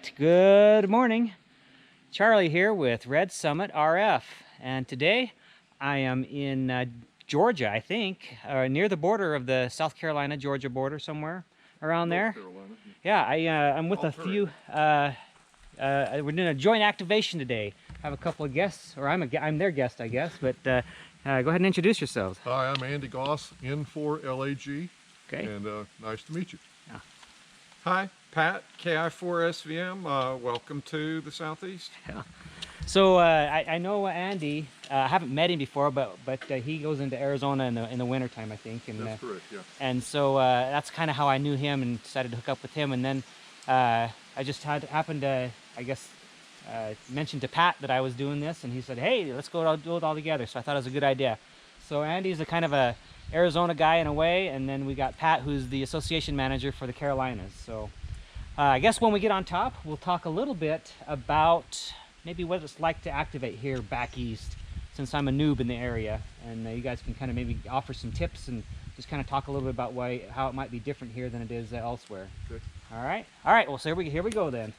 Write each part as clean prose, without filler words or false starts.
right, good morning. Charlie here with Red Summit RF, and today I am in Georgia, I think, near the border of the South Carolina Georgia border, somewhere around there. Yeah, I'm with a few. We're doing a joint activation today. I have a couple of guests, or I'm their guest, I guess. But go ahead and introduce yourselves. Hi, I'm Andy Goss, N4LAG. Okay. And nice to meet you. Yeah. Hi, Pat, KI4SVM. Welcome to the Southeast. Yeah. So I know Andy. I haven't met him before, but he goes into Arizona in the wintertime, I think. And, that's correct, yeah. And so that's kind of how I knew him and decided to hook up with him. And then I just happened to, I guess, mention to Pat that I was doing this, and he said, "Hey, let's go do it all together." So I thought it was a good idea. So Andy's a kind of a Arizona guy in a way, and then we got Pat, who's the association manager for the Carolinas. So I guess when we get on top, we'll talk a little bit about maybe what it's like to activate here back east, since I'm a noob in the area, and you guys can kind of maybe offer some tips and just kind of talk a little bit about how it might be different here than it is elsewhere. Okay. All right. Well, so here we go then.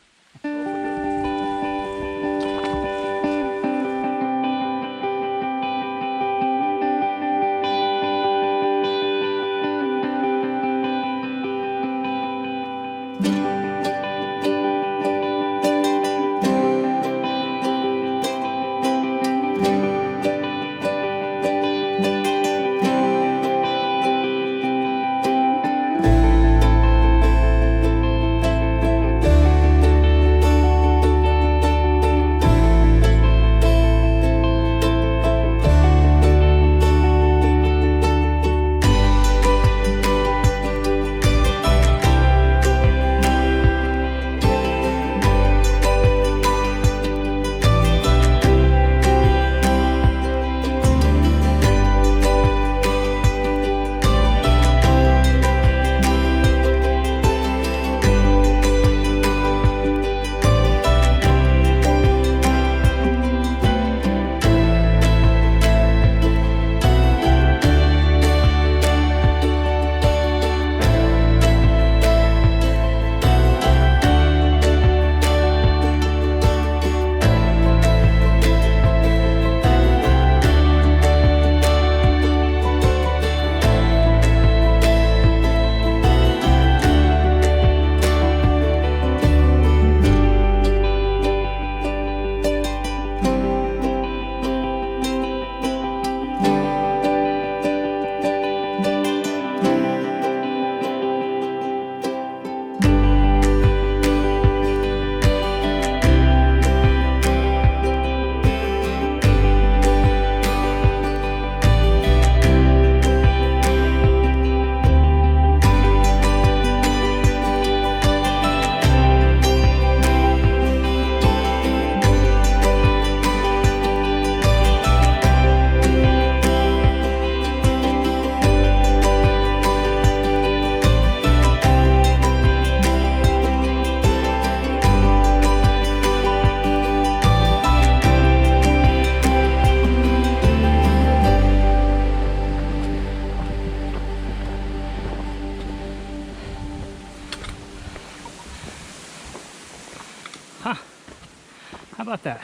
How about that?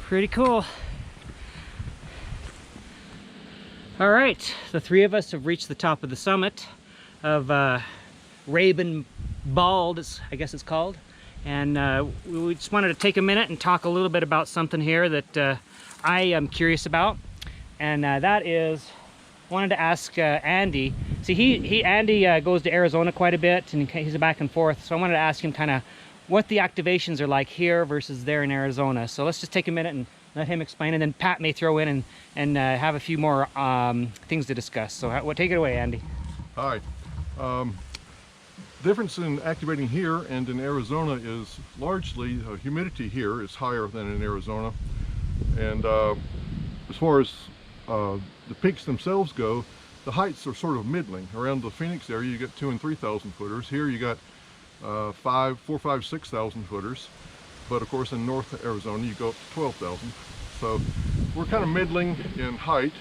Pretty cool. All right, the three of us have reached the top of the summit of Rabun Bald, I guess it's called. And we just wanted to take a minute and talk a little bit about something here that I am curious about. And that is, wanted to ask Andy. See, Andy goes to Arizona quite a bit, and he's a back and forth. So I wanted to ask him kind of what the activations are like here versus there in Arizona. So let's just take a minute and let him explain, and then Pat may throw in and have a few more things to discuss. So take it away, Andy. Hi. Difference in activating here and in Arizona is largely humidity here is higher than in Arizona. And as far as the peaks themselves go, the heights are sort of middling. Around the Phoenix area, you get 2,000 and 3,000 footers. Here you got 4,000, 5,000, 6,000 footers. But of course in North Arizona you go up to 12,000. So we're kind of middling in height,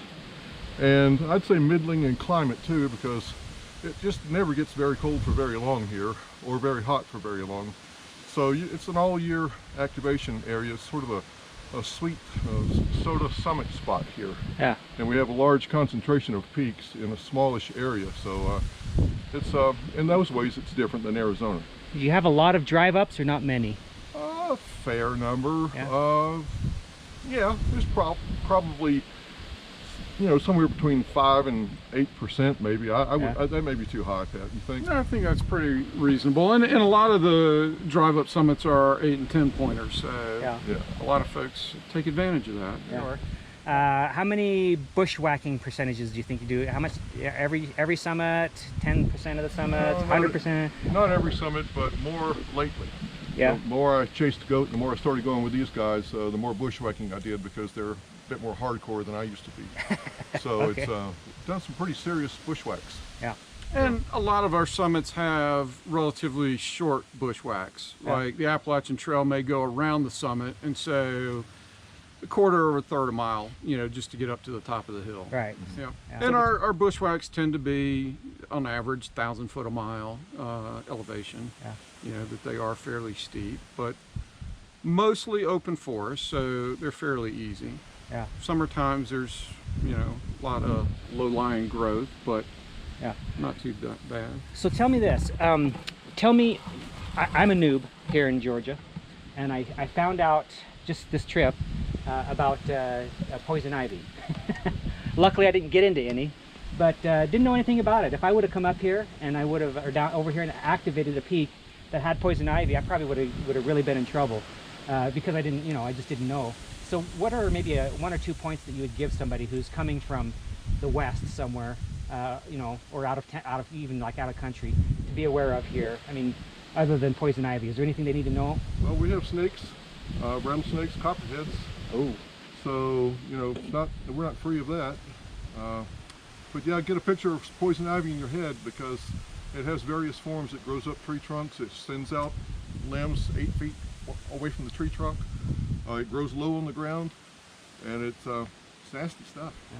and I'd say middling in climate too, because it just never gets very cold for very long here, or very hot for very long. So it's an all-year activation area. It's sort of a sweet SOTA summit spot here. Yeah. And we have a large concentration of peaks in a smallish area. So it's in those ways it's different than Arizona. Do you have a lot of drive-ups or not many? A fair number. Yeah, yeah, there's probably, you know, somewhere between 5 and 8% maybe. That may be too high, Pat. You think? No, I think that's pretty reasonable. And a lot of the drive-up summits are 8 and 10 pointers. So Yeah. Yeah. a lot of folks take advantage of that. Yeah. How many bushwhacking percentages do you think you do? How much every summit? 10% of the summits? 100%? Not every summit, but more lately. Yeah. The more I chased goat, the more I started going with these guys, the more bushwhacking I did, because they're a bit more hardcore than I used to be. So Okay. it's done some pretty serious bushwhacks. Yeah. And a lot of our summits have relatively short bushwhacks. Yeah. Like the Appalachian Trail may go around the summit, and so a quarter or a third of a mile, you know, just to get up to the top of the hill. Right. Yeah. Yeah. And our bushwhacks tend to be, on average, 1,000 foot a mile elevation. Yeah. You know, that they are fairly steep, but mostly open forest, so they're fairly easy. Yeah. Summertimes there's, you know, a lot of low-lying growth, but Yeah. not too bad. So tell me this. Tell me, I'm a noob here in Georgia, and I found out just this trip about poison ivy. Luckily, I didn't get into any, but didn't know anything about it. If I would have come up here and I would have, or down over here and activated a peak that had poison ivy, I probably would have really been in trouble because I didn't, you know, I just didn't know. So what are maybe 1 or 2 points that you would give somebody who's coming from the west somewhere, you know, or out of even like out of country, to be aware of here? I mean, other than poison ivy, is there anything they need to know? Well, we have snakes, rattlesnakes, copperheads. Oh. So, you know, we're not free of that. But yeah, get a picture of poison ivy in your head, because it has various forms. It grows up tree trunks. It sends out limbs 8 feet away from the tree trunk. It grows low on the ground, and it's nasty stuff. Yeah.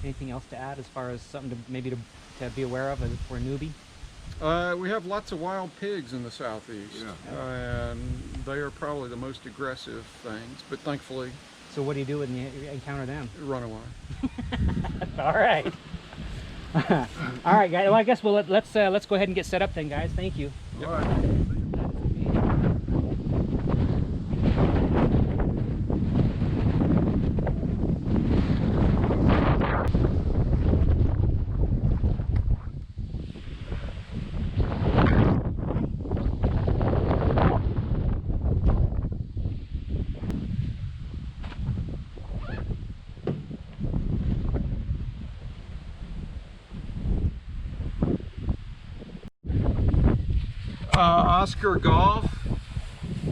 Anything else to add as far as something to maybe to be aware of for a newbie? We have lots of wild pigs in the southeast, and they are probably the most aggressive things, but thankfully. So what do you do when you encounter them? Run away. All right. All right, guys. Well, I guess let's go ahead and get set up then, guys. Thank you. All right. Oscar Golf.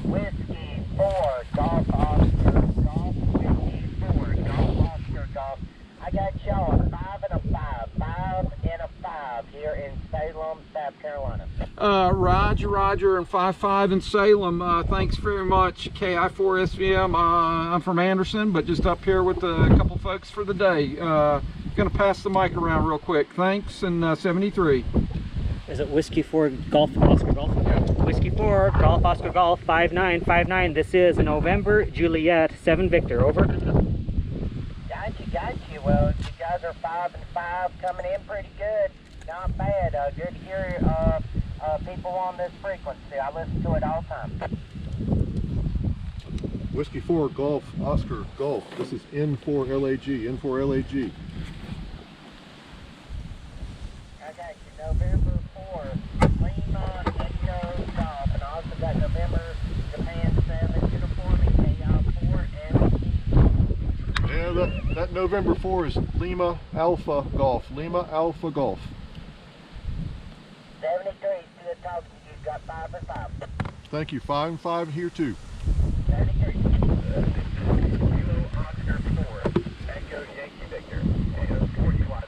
Whiskey 4, Golf Oscar, Golf Whiskey 4, Golf Oscar, Golf. I got y'all 5 and a 5, 5 and a 5 here in Salem, South Carolina. Roger, and 5-5 in Salem. Thanks very much, KI4SVM. I'm from Anderson, but just up here with a couple folks for the day. Gonna pass the mic around real quick. Thanks, and 73. Is it Whiskey 4 Golf Oscar Golf? Yeah. Whiskey 4 Golf Oscar Golf 5959. This is November Juliet 7 Victor. Over. Got you. Well, you guys are 5 and 5, coming in pretty good. Not bad. Good to hear people on this frequency. I listen to it all the time. Whiskey 4 Golf Oscar Golf. This is N4LAG. N4LAG. I got you. November 4, Lima Echo Golf, and I also got November Japan 7 Uniform KI4 and Yeah, that November 4 is Lima Alpha Golf. Lima Alpha Golf. 73 to the top. You've got 5 and 5. Thank you. 5 and 5 here too. 73. Kilo Oscar 4. Echo Yankee Victor. And 40 watts.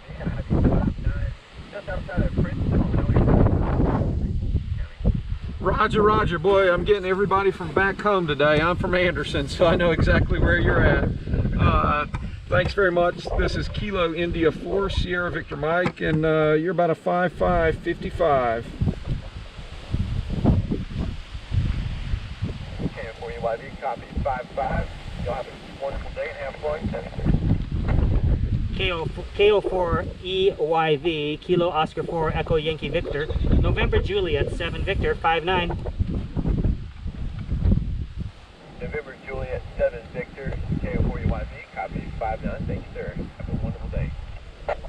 Just outside of Princeton. Roger, boy, I'm getting everybody from back home today. I'm from Anderson, so I know exactly where you're at. Thanks very much. This is Kilo India 4, Sierra Victor Mike, and you're about a 5555. Okay, for you, YV, copy 55. Y'all have a wonderful day and have fun. KO4EYV, Kilo Oscar 4 Echo Yankee Victor, November Juliet 7 Victor 59. November Juliet 7 Victor, KO4UYV, copy 59. Thank you, sir. Have a wonderful day.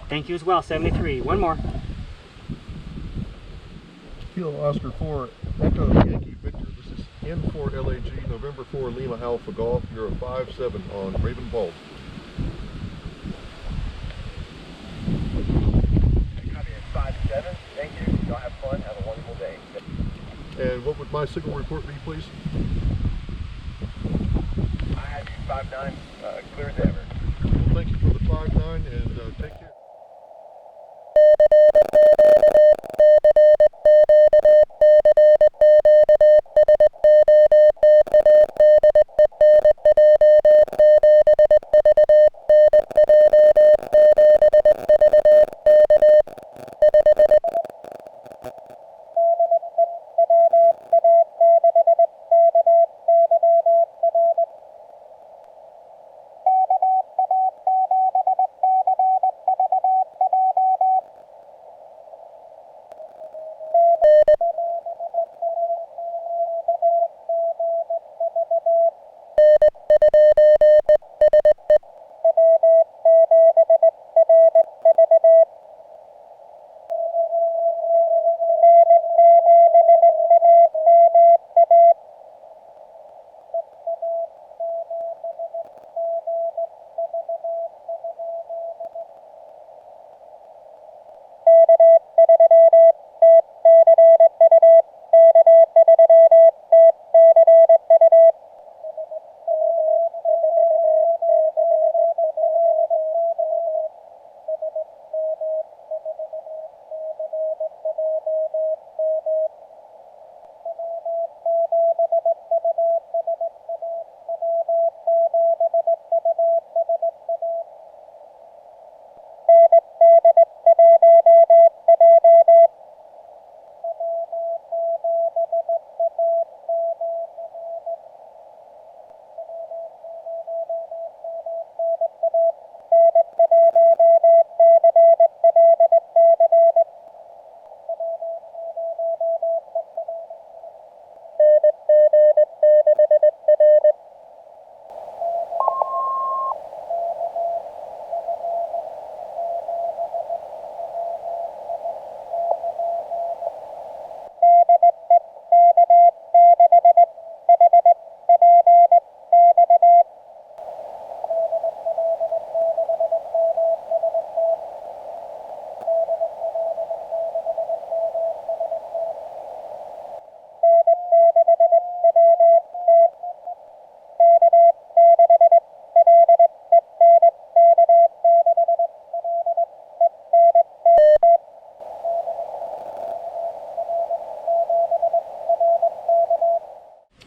Thank you as well, 73. One more. Kilo Oscar 4 Echo Yankee Victor. This is N4LAG, November 4 Lima Alpha Golf. You're a 5-7 on Rabun Bald. Copy at 57. Thank you. Y'all have fun. Have a wonderful day. And what would my signal report be, please? I have you 59, clear as ever. Well, thank you for the 5-9 and take care.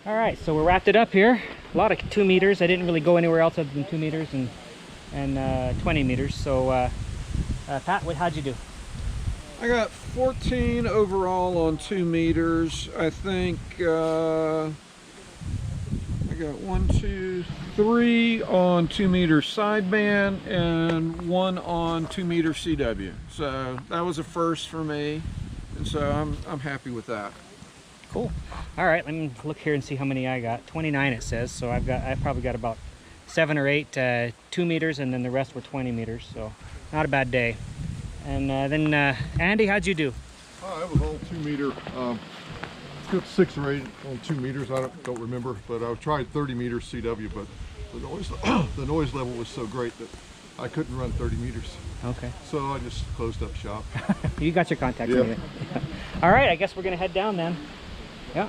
All right, so we're wrapped it up here. A lot of 2 meters. I didn't really go anywhere else other than 2 meters and 20 meters. So Pat, how'd you do? I got 14 overall on 2 meters. I think I got 1, 2, 3 on 2 meter sideband and 1 on 2 meter CW. So that was a first for me, and so I'm happy with that. Cool. All right, let me look here and see how many I got. 29 it says, so I've probably got about 7 or 8 2 meters, and then the rest were 20 meters. So not a bad day. And then Andy, how'd you do? I was all 2 meter. Got 6 or 8 on 2 meters. I don't remember, but I tried 30 meters CW, but the noise level was so great that I couldn't run 30 meters. Okay. So I just closed up shop. You got your contacts. Yeah. Anyway. All right, I guess we're gonna head down then. Yeah.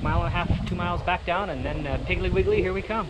1.5 miles, 2 miles back down, and then Piggly Wiggly, here we come.